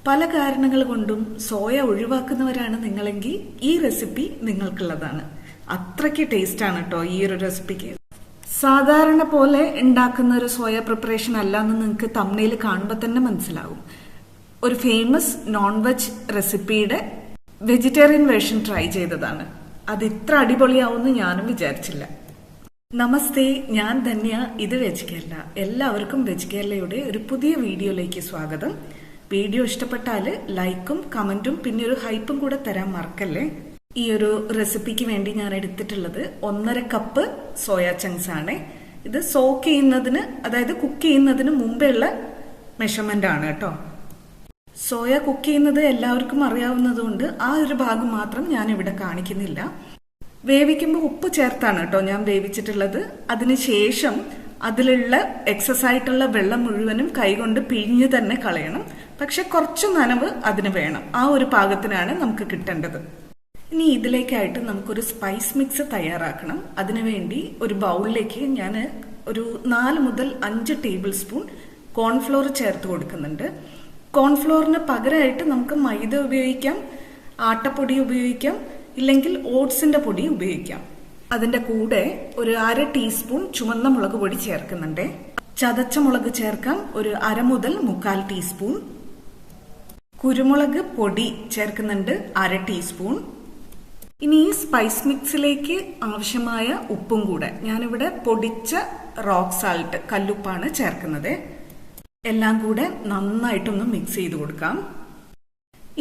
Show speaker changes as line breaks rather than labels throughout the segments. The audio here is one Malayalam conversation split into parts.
പല കാരണങ്ങൾ കൊണ്ടും സോയ ഒഴിവാക്കുന്നവരാണ് നിങ്ങളെങ്കിൽ ഈ റെസിപ്പി നിങ്ങൾക്കുള്ളതാണ്. അത്രയ്ക്ക് ടേസ്റ്റാണ് കേട്ടോ ഈ ഒരു റെസിപ്പിക്ക്. സാധാരണ പോലെ ഉണ്ടാക്കുന്ന ഒരു സോയ പ്രിപ്പറേഷൻ അല്ല എന്ന് നിങ്ങൾക്ക് തമ്മിൽ കാണുമ്പോൾ തന്നെ മനസ്സിലാവും. ഒരു ഫേമസ് നോൺ വെജ് റെസിപ്പിയുടെ വെജിറ്റേറിയൻ വേർഷൻ ട്രൈ ചെയ്തതാണ്. അത് ഇത്ര അടിപൊളിയാവുമെന്ന് ഞാനും വിചാരിച്ചില്ല. നമസ്തേ, ഞാൻ ധന്യ. ഇത് വെജ് കേരള. എല്ലാവർക്കും വെജ് കേരളയുടെ ഒരു പുതിയ വീഡിയോയിലേക്ക് സ്വാഗതം. വീഡിയോ ഇഷ്ടപ്പെട്ടാൽ ലൈക്കും കമന്റും പിന്നെ ഒരു ഹൈപ്പും കൂടെ തരാൻ മറക്കല്ലേ. ഈ ഒരു റെസിപ്പിക്ക് വേണ്ടി ഞാൻ എടുത്തിട്ടുള്ളത് 1.5 കപ്പ് സോയ ചങ്ക്സ് ആണ്. ഇത് സോക്ക് ചെയ്യുന്നതിന്, അതായത് കുക്ക് ചെയ്യുന്നതിന് മുമ്പേ ഉള്ള മെഷർമെന്റ് ആണ് കേട്ടോ. സോയ കുക്ക് ചെയ്യുന്നത് എല്ലാവർക്കും അറിയാവുന്നതുകൊണ്ട് ആ ഒരു ഭാഗം മാത്രം ഞാൻ ഇവിടെ കാണിക്കുന്നില്ല. വേവിക്കുമ്പോൾ ഉപ്പ് ചേർത്താണ് കേട്ടോ ഞാൻ വേവിച്ചിട്ടുള്ളത്. അതിനുശേഷം അതിലുള്ള എക്സസ് ആയിട്ടുള്ള വെള്ളം മുഴുവനും കൈകൊണ്ട് പിഴിഞ്ഞ് തന്നെ കളയണം. പക്ഷെ കുറച്ച് നനവ് അതിന് വേണം. ആ ഒരു പാകത്തിനാണ് നമുക്ക് കിട്ടേണ്ടത്. ഇനി ഇതിലേക്കായിട്ട് നമുക്കൊരു സ്പൈസ് മിക്സ് തയ്യാറാക്കണം. അതിനുവേണ്ടി ഒരു ബൗളിലേക്ക് ഞാൻ ഒരു 4 മുതൽ 5 ടേബിൾ സ്പൂൺ കോൺഫ്ലോർ ചേർത്ത് കൊടുക്കുന്നുണ്ട്. കോൺഫ്ലോറിന് പകരമായിട്ട് നമുക്ക് മൈദ ഉപയോഗിക്കാം, ആട്ടപ്പൊടി ഉപയോഗിക്കാം, ഇല്ലെങ്കിൽ ഓട്സിന്റെ പൊടി ഉപയോഗിക്കാം. അതിന്റെ കൂടെ ഒരു 1/2 ടീസ്പൂൺ ചുവന്ന മുളക് പൊടി ചേർക്കുന്നുണ്ട്. ചതച്ച മുളക് ചേർക്കാം, ഒരു 1/2 മുതൽ 1/4 ടീസ്പൂൺ. കുരുമുളക് പൊടി ചേർക്കുന്നുണ്ട്, 1/2 ടീസ്പൂൺ. ഇനി ഈ സ്പൈസ് മിക്സിലേക്ക് ആവശ്യമായ ഉപ്പും കൂടെ ഞാനിവിടെ പൊടിച്ച റോക്ക് സാൾട്ട്, കല്ലുപ്പാണ് ചേർക്കുന്നത്. എല്ലാം കൂടെ നന്നായിട്ടൊന്ന് മിക്സ് ചെയ്ത് കൊടുക്കാം.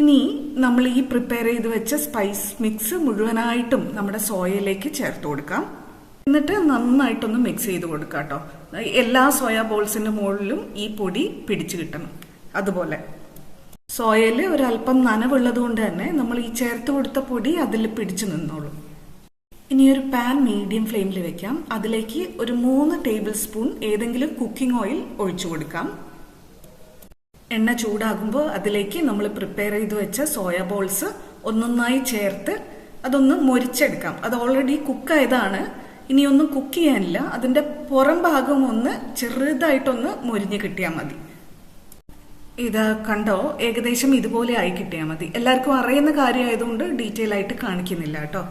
ഇനി നമ്മൾ ഈ പ്രിപ്പയർ ചെയ്ത് വെച്ച സ്പൈസ് മിക്സ് മുഴുവനായിട്ടും നമ്മുടെ സോയയിലേക്ക് ചേർത്ത് കൊടുക്കാം. എന്നിട്ട് നന്നായിട്ടൊന്ന് മിക്സ് ചെയ്ത് കൊടുക്കാം കേട്ടോ. എല്ലാ സോയ ബോൾസിന്റെ മുകളിലും ഈ പൊടി പിടിച്ചു കിട്ടണം. അതുപോലെ സോയയിൽ ഒരല്പം നനവുള്ളത് കൊണ്ട് തന്നെ നമ്മൾ ഈ ചേർത്ത് കൊടുത്ത പൊടി അതിൽ പിടിച്ചു നിന്നോളും. ഇനി ഒരു പാൻ മീഡിയം ഫ്ലെയിമിൽ വെക്കാം. അതിലേക്ക് ഒരു 3 ടേബിൾ സ്പൂൺ ഏതെങ്കിലും കുക്കിംഗ് ഓയിൽ ഒഴിച്ചു കൊടുക്കാം. എണ്ണ ചൂടാകുമ്പോൾ അതിലേക്ക് നമ്മൾ പ്രിപ്പയർ ചെയ്ത് വെച്ച സോയ ബോൾസ് ഒന്നൊന്നായി ചേർത്ത് അതൊന്ന് മൊരിച്ചെടുക്കാം. അത് ഓൾറെഡി കുക്കായതാണ്, ഇനിയൊന്നും കുക്ക് ചെയ്യാനില്ല. അതിന്റെ പുറം ഭാഗം ഒന്ന് ചെറുതായിട്ടൊന്ന് മൊരിഞ്ഞ് കിട്ടിയാൽ മതി. ഇത് കണ്ടോ, ഏകദേശം ഇതുപോലെ ആയി കിട്ടിയാൽ മതി. എല്ലാവർക്കും അറിയുന്ന കാര്യമായതുകൊണ്ട് ഡീറ്റെയിൽ ആയിട്ട് കാണിക്കുന്നില്ല കേട്ടോ.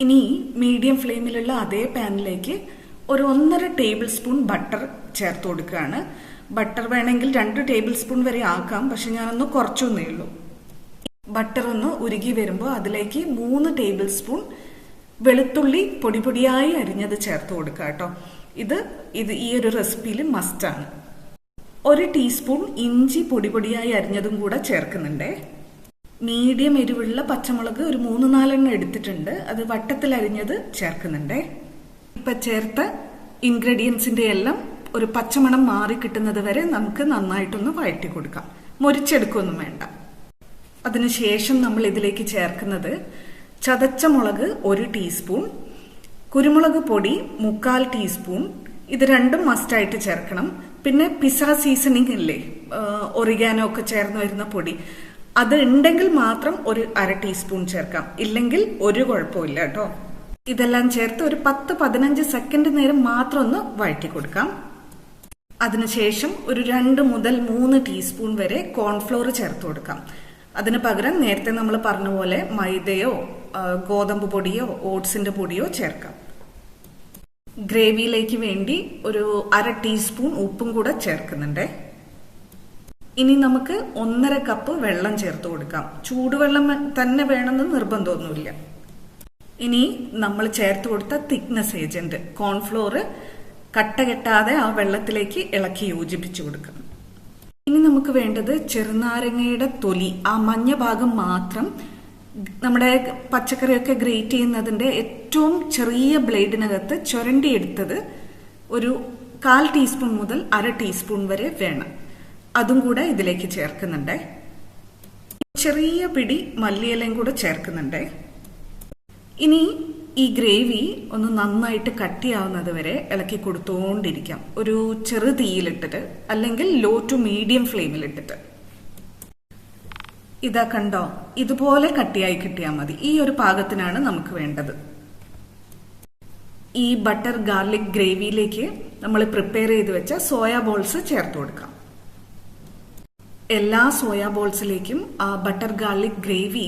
ഇനി മീഡിയം ഫ്ലെയിമിലുള്ള അതേ പാനിലേക്ക് ഒരു 1.5 ടേബിൾ സ്പൂൺ ബട്ടർ ചേർത്ത് കൊടുക്കുകയാണ്. ബട്ടർ വേണമെങ്കിൽ 2 ടേബിൾ സ്പൂൺ വരെ ആക്കാം, പക്ഷെ ഞാനൊന്ന് കുറച്ചൊന്നേ ഉള്ളൂ. ബട്ടർ ഒന്ന് ഉരുകി വരുമ്പോൾ അതിലേക്ക് 3 ടേബിൾ സ്പൂൺ വെളുത്തുള്ളി പൊടിയായി അരിഞ്ഞത് ചേർത്ത് കൊടുക്കുക കേട്ടോ. ഇത് ഈ ഒരു റെസിപ്പിയിൽ മസ്റ്റാണ്. 1 ടീസ്പൂൺ ഇഞ്ചി പൊടിയായി അരിഞ്ഞതും കൂടെ ചേർക്കുന്നുണ്ട്. മീഡിയം എരിവുള്ള പച്ചമുളക് ഒരു 3-4 എടുത്തിട്ടുണ്ട്. അത് വട്ടത്തിൽ അരിഞ്ഞത് ചേർക്കുന്നുണ്ട്. ഇപ്പൊ ചേർത്ത ഇൻഗ്രീഡിയൻസിന്റെ എല്ലാം ഒരു പച്ചമണം മാറി കിട്ടുന്നത് വരെ നമുക്ക് നന്നായിട്ടൊന്ന് വഴറ്റി കൊടുക്കാം. മൊരിച്ചെടുക്കൊന്നും വേണ്ട. അതിനുശേഷം നമ്മൾ ഇതിലേക്ക് ചേർക്കുന്നത് ചതച്ച മുളക് 1 ടീസ്പൂൺ, കുരുമുളക് പൊടി 1/4 ടീസ്പൂൺ. ഇത് രണ്ടും മസ്റ്റായിട്ട് ചേർക്കണം. പിന്നെ പിസ്സ സീസണിങ് ഇല്ലേ, ഒറിഗാനോ ഒക്കെ ചേർന്ന് വരുന്ന പൊടി, അത് ഉണ്ടെങ്കിൽ മാത്രം ഒരു 1/2 ടീസ്പൂൺ ചേർക്കാം, ഇല്ലെങ്കിൽ ഒരു കുഴപ്പമില്ല കേട്ടോ. ഇതെല്ലാം ചേർത്ത് ഒരു 10-15 സെക്കൻഡ് നേരം മാത്രം ഒന്ന് വഴറ്റി കൊടുക്കാം. അതിനുശേഷം ഒരു 2 മുതൽ 3 ടീസ്പൂൺ വരെ കോൺഫ്ലോർ ചേർത്ത് കൊടുക്കാം. അതിന് പകരം നേരത്തെ നമ്മൾ പറഞ്ഞ പോലെ മൈദയോ ഗോതമ്പ് പൊടിയോ ഓട്സിന്റെ പൊടിയോ ചേർക്കാം. ഗ്രേവിയിലേക്ക് വേണ്ടി ഒരു 1/2 ടീസ്പൂൺ ഉപ്പും കൂടെ ചേർക്കുന്നുണ്ട്. ഇനി നമുക്ക് 1.5 കപ്പ് വെള്ളം ചേർത്ത് കൊടുക്കാം. ചൂടുവെള്ളം തന്നെ വേണമെന്ന് നിർബന്ധമൊന്നുമില്ല. ഇനി നമ്മൾ ചേർത്ത് കൊടുത്ത തിക്നെസ് ഏജന്റ് കോൺഫ്ലോർ കട്ട കെട്ടാതെ ആ വെള്ളത്തിലേക്ക് ഇളക്കി യോജിപ്പിച്ചു കൊടുക്കണം. ഇനി നമുക്ക് വേണ്ടത് ചെറുനാരങ്ങയുടെ തൊലി, ആ മഞ്ഞ ഭാഗം മാത്രം നമ്മുടെ പച്ചക്കറിയൊക്കെ ഗ്രേറ്റ് ചെയ്യുന്നതിന്റെ ഏറ്റവും ചെറിയ ബ്ലേഡിനകത്ത് ചുരണ്ടി എടുത്തത് ഒരു 1/4 ടീസ്പൂൺ മുതൽ 1/2 ടീസ്പൂൺ വരെ വേണം. അതും കൂടെ ഇതിലേക്ക് ചേർക്കുന്നുണ്ട്. ചെറിയ പിടി മല്ലിയിലയും കൂടെ ചേർക്കുന്നുണ്ട്. ഇനി ഈ ഗ്രേവി ഒന്ന് നന്നായിട്ട് കട്ടിയാവുന്നത് വരെ ഇളക്കി കൊടുത്തുകൊണ്ടിരിക്കാം. ഒരു ചെറു തീയിലിട്ടിട്ട്, അല്ലെങ്കിൽ ലോ ടു മീഡിയം ഫ്ലെയിമിലിട്ടിട്ട്. ഇതാ കണ്ടോ, ഇതുപോലെ കട്ടിയായി കിട്ടിയാൽ മതി. ഈ ഒരു പാകത്തിനാണ് നമുക്ക് വേണ്ടത്. ഈ ബട്ടർ ഗാർലിക് ഗ്രേവിയിലേക്ക് നമ്മൾ പ്രിപ്പയർ ചെയ്ത് വെച്ച സോയ ബോൾസ് ചേർത്ത് കൊടുക്കാം. എല്ലാ സോയാ ബോൾസിലേക്കും ആ ബട്ടർ ഗാർലിക് ഗ്രേവി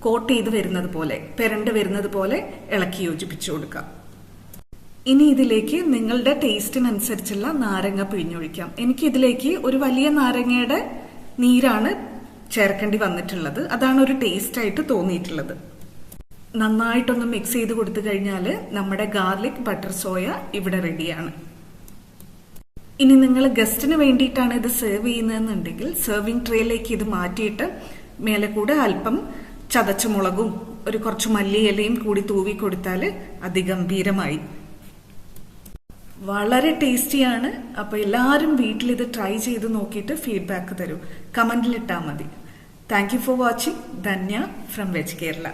കോട്ട് ചെയ്ത് വരുന്നത് പോലെ, പെരണ്ട് വരുന്നത് പോലെ ഇളക്കി യോജിപ്പിച്ചു കൊടുക്കാം. ഇനി ഇതിലേക്ക് നിങ്ങളുടെ ടേസ്റ്റിനനുസരിച്ചുള്ള നാരങ്ങ പിഴിഞ്ഞൊഴിക്കാം. എനിക്ക് ഇതിലേക്ക് ഒരു വലിയ നാരങ്ങയുടെ നീരാണ് ചേർക്കേണ്ടി വന്നിട്ടുള്ളത്. അതാണ് ഒരു ടേസ്റ്റ് ആയിട്ട് തോന്നിയിട്ടുള്ളത്. നന്നായിട്ടൊന്ന് മിക്സ് ചെയ്ത് കൊടുത്തു കഴിഞ്ഞാൽ നമ്മുടെ ഗാർലിക് ബട്ടർ സോയ ഇവിടെ റെഡിയാണ്. ഇനി നിങ്ങൾ ഗസ്റ്റിന് വേണ്ടിയിട്ടാണ് ഇത് സെർവ് ചെയ്യുന്നതെന്നുണ്ടെങ്കിൽ സെർവിങ് ട്രേയിലേക്ക് ഇത് മാറ്റിയിട്ട് മേലെ കൂടെ അല്പം ചതച്ച മുളകും കുറച്ച് മല്ലിയിലയും കൂടി തൂവി കൊടുത്താൽ അതിഗംഭീരമായി. വളരെ ടേസ്റ്റിയാണ്. അപ്പൊ എല്ലാവരും വീട്ടിൽ ഇത് ട്രൈ ചെയ്ത് നോക്കിയിട്ട് ഫീഡ്ബാക്ക് തരൂ, കമന്റിൽ ഇട്ടാൽ മതി. Thank you for watching. Dhanya from veg Kerala.